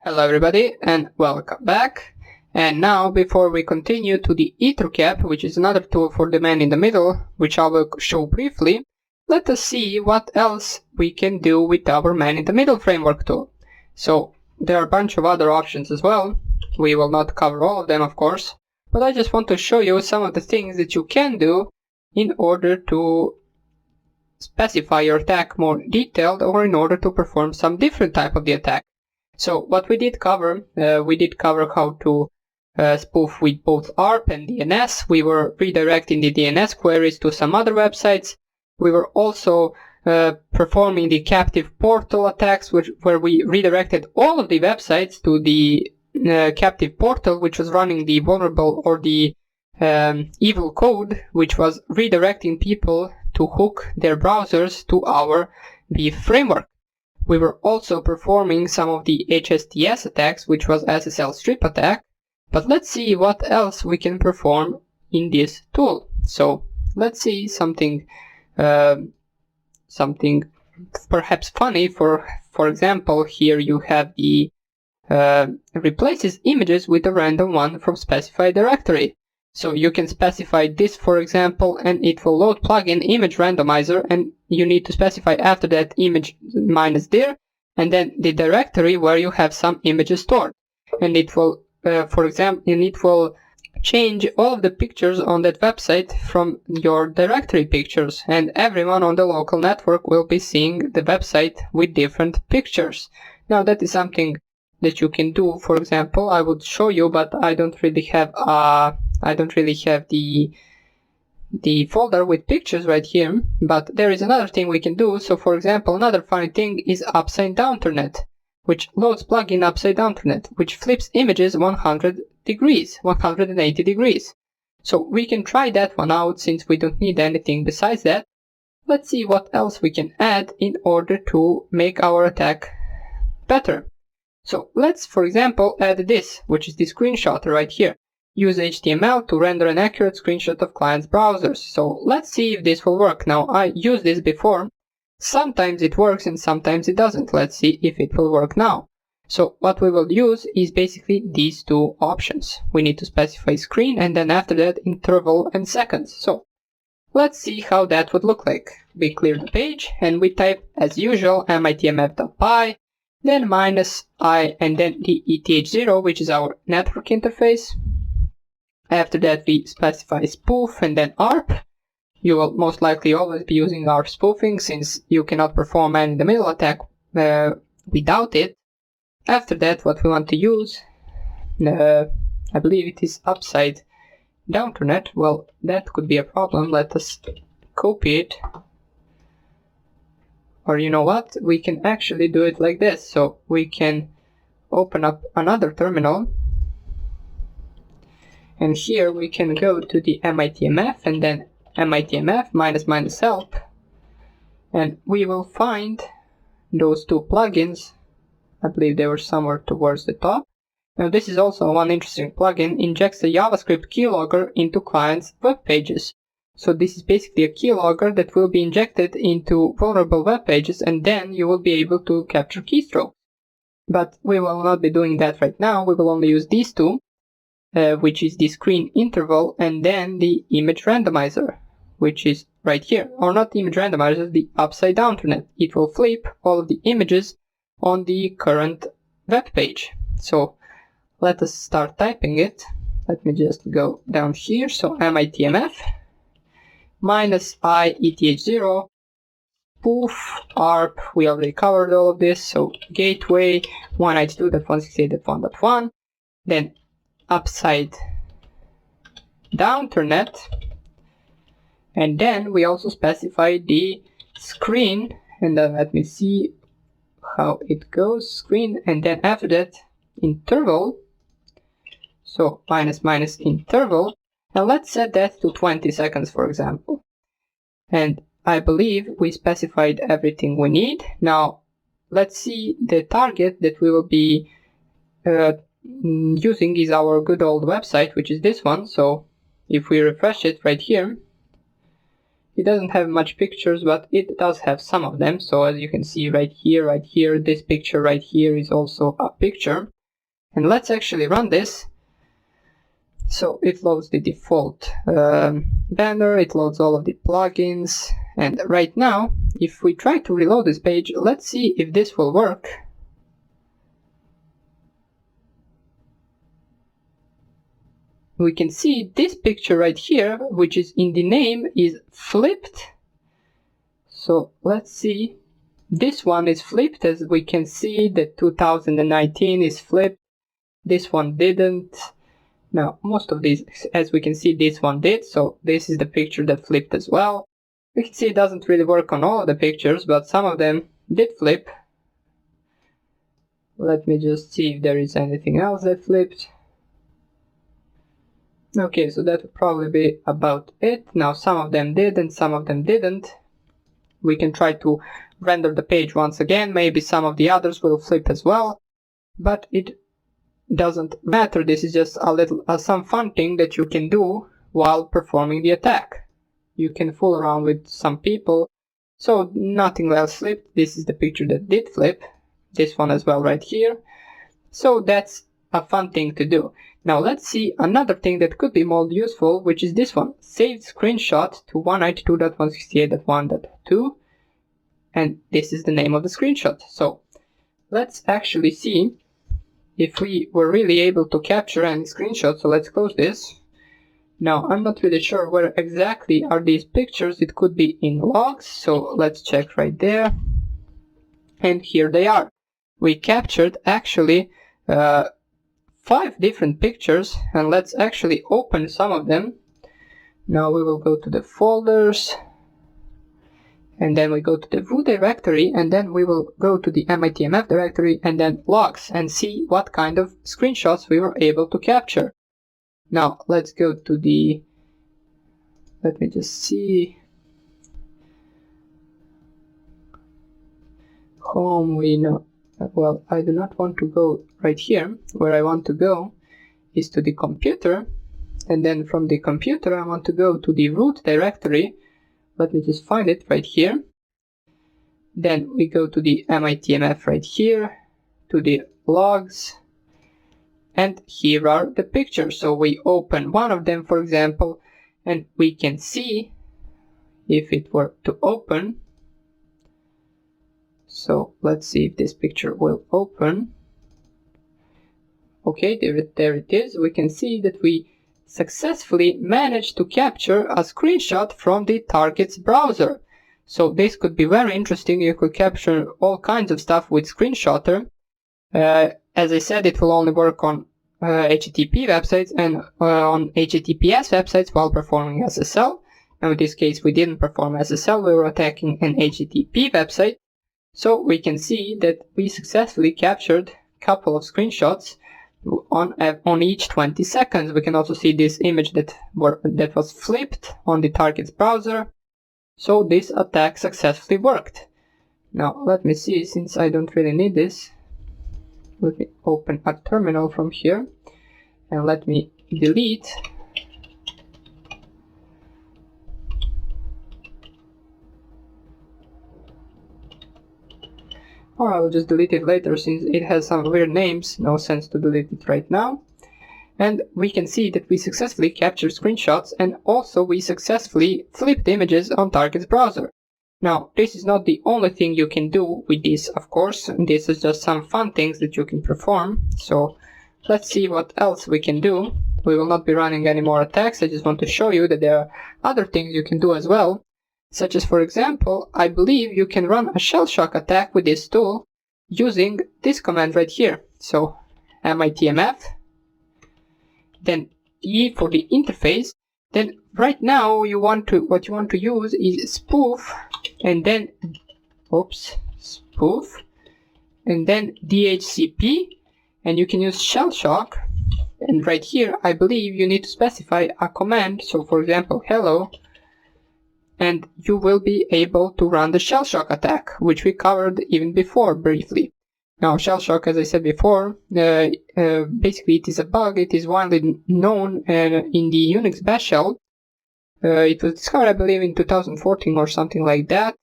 Hello everybody and welcome back. And now, before we continue to the ethercap, which is another tool for the man in the middle, which I will show briefly, let us see what else we can do with our man in the middle framework tool. So there are a bunch of other options as well. We will not cover all of them, of course, but I just want to show you some of the things that you can do in order to specify your attack more detailed, or in order to perform some different type of the attack. So what we did cover how to spoof with both ARP and DNS. We were redirecting the DNS queries to some other websites. We were also performing the captive portal attacks, where we redirected all of the websites to the captive portal, which was running the vulnerable or the evil code, which was redirecting people to hook their browsers to our Beef framework. We were also performing some of the HSTS attacks, which was SSL strip attack. But let's see what else we can perform in this tool. So let's see something perhaps funny. For example, here you have the replaces images with a random one from specified directory. So you can specify this, for example, and it will load plugin image randomizer, and you need to specify after that image minus dir, and then the directory where you have some images stored. And it will, for example, it will change all of the pictures on that website from your directory pictures, and everyone on the local network will be seeing the website with different pictures. Now that is something that you can do. For example, I would show you, but I don't really have the folder with pictures right here, but there is another thing we can do. So for example, another funny thing is upside down internet, which loads plugin upside down internet, which flips images 180 degrees. So we can try that one out since we don't need anything besides that. Let's see what else we can add in order to make our attack better. So let's, for example, add this, which is the screenshot right here. Use HTML to render an accurate screenshot of client's browsers. So let's see if this will work. Now, I used this before. Sometimes it works and sometimes it doesn't. Let's see if it will work now. So what we will use is basically these two options. We need to specify screen, and then after that interval and seconds. So let's see how that would look like. We clear the page and we type as usual mitmf.py, then -i, and then the ETH0, which is our network interface. After that we specify spoof and then ARP. You will most likely always be using ARP spoofing, since you cannot perform man in the middle attack without it. After that, what we want to use, I believe it is upside down internet. Well, that could be a problem. Let us copy it. Or you know what, we can actually do it like this. So we can open up another terminal, and here we can go to the MITMF and then MITMF --help, and we will find those two plugins. I believe they were somewhere towards the top. Now this is also one interesting plugin, injects a JavaScript keylogger into clients' web pages. So this is basically a keylogger that will be injected into vulnerable web pages, and then you will be able to capture keystrokes. But we will not be doing that right now. We will only use these two, which is the screen interval and then the image randomizer, which is right here. Or not the image randomizer, the upside down internet. It will flip all of the images on the current web page. So let us start typing it. Let me just go down here. So mitmf -i ETH0 spoof ARP. We already covered all of this. So gateway 192.168.1.1, then upside down internet, and then we also specify the screen, and then let me see how it goes. Screen, and then after that interval. So minus interval, and let's set that to 20 seconds, for example. And I believe we specified everything we need. Now let's see the target that we will be using is our good old website, which is this one. So if we refresh it right here, It doesn't have much pictures, but it does have some of them. So as you can see right here, this picture right here is also a picture. And let's actually run this. So it loads the default banner, it loads all of the plugins. And right now, if we try to reload this page, let's see if this will work. We can see this picture right here, which is in the name, is flipped. So let's see. This one is flipped, as we can see that 2019 is flipped. This one didn't. Now, most of these, as we can see, this one did. So this is the picture that flipped as well. We can see it doesn't really work on all of the pictures, but some of them did flip. Let me just see if there is anything else that flipped. Okay, so that would probably be about it. Now, some of them did and some of them didn't. We can try to render the page once again. Maybe some of the others will flip as well, but it doesn't matter. This is just a little some fun thing that you can do while performing the attack. You can fool around with some people. So nothing else flipped. This is the picture that did flip. This one as well right here. So that's a fun thing to do. Now let's see another thing that could be more useful, which is this one. Saved screenshot to 192.168.1.2, and this is the name of the screenshot. So let's actually see if we were really able to capture any screenshots. So let's close this. Now I'm not really sure where exactly are these pictures. It could be in logs, so let's check right there. And here they are. We captured actually 5 different pictures, and let's actually open some of them. Now we will go to the folders, and then we go to the root directory, and then we will go to the MITM directory and then logs and see what kind of screenshots we were able to capture. Now let's go to the, let me just see, home. We know, well, I do not want to go right here. Where I want to go is to the computer, and then from the computer I want to go to the root directory. Let me just find it right here. Then we go to the MITMF right here, to the logs, and here are the pictures. So we open one of them, for example, and we can see if it were to open. So let's see if this picture will open. Okay, there it is. We can see that we successfully managed to capture a screenshot from the target's browser. So this could be very interesting. You could capture all kinds of stuff with Screenshotter. As I said, it will only work on HTTP websites and on HTTPS websites while performing SSL. Now in this case we didn't perform SSL, we were attacking an HTTP website. So we can see that we successfully captured a couple of screenshots on each 20 seconds. We can also see this image that was flipped on the target's browser. So this attack successfully worked. Now let me see, since I don't really need this, let me open a terminal from here and let me delete. Or I will just delete it later since it has some weird names, no sense to delete it right now. And we can see that we successfully captured screenshots and also we successfully flipped images on target's browser. Now, this is not the only thing you can do with this, of course. This is just some fun things that you can perform. So let's see what else we can do. We will not be running any more attacks. I just want to show you that there are other things you can do as well. Such as, for example, I believe you can run a shell shock attack with this tool using this command right here. So MITMF, then E for the interface. Then right now what you want to use is spoof, and then spoof, and then DHCP, and you can use shell shock. And right here I believe you need to specify a command. So for example, hello, and you will be able to run the shell shock attack, which we covered even before briefly. Now, shell shock, as I said before, basically it is a bug. It is widely known in the Unix bash shell. It was discovered, I believe, in 2014 or something like that.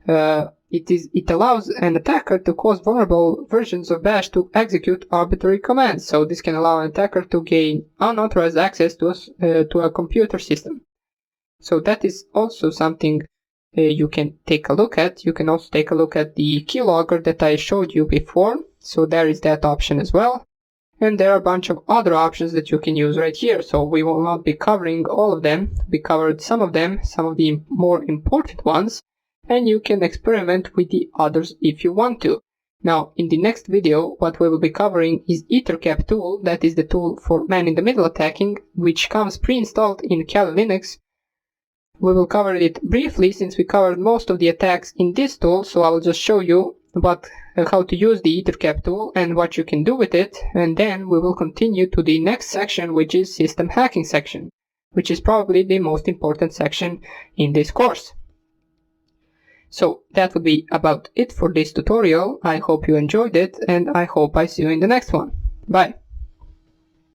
It allows an attacker to cause vulnerable versions of bash to execute arbitrary commands. So this can allow an attacker to gain unauthorized access to a computer system. So that is also something you can take a look at. You can also take a look at the keylogger that I showed you before. So there is that option as well. And there are a bunch of other options that you can use right here. So we will not be covering all of them. We covered some of them, some of the more important ones, and you can experiment with the others if you want to. Now, in the next video, what we will be covering is EtherCap tool. That is the tool for man-in-the-middle attacking, which comes pre-installed in Kali Linux. We will cover it briefly since we covered most of the attacks in this tool, so I will just show you how to use the EtherCap tool and what you can do with it, and then we will continue to the next section, which is system hacking section, which is probably the most important section in this course. So that would be about it for this tutorial. I hope you enjoyed it, and I hope I see you in the next one. Bye!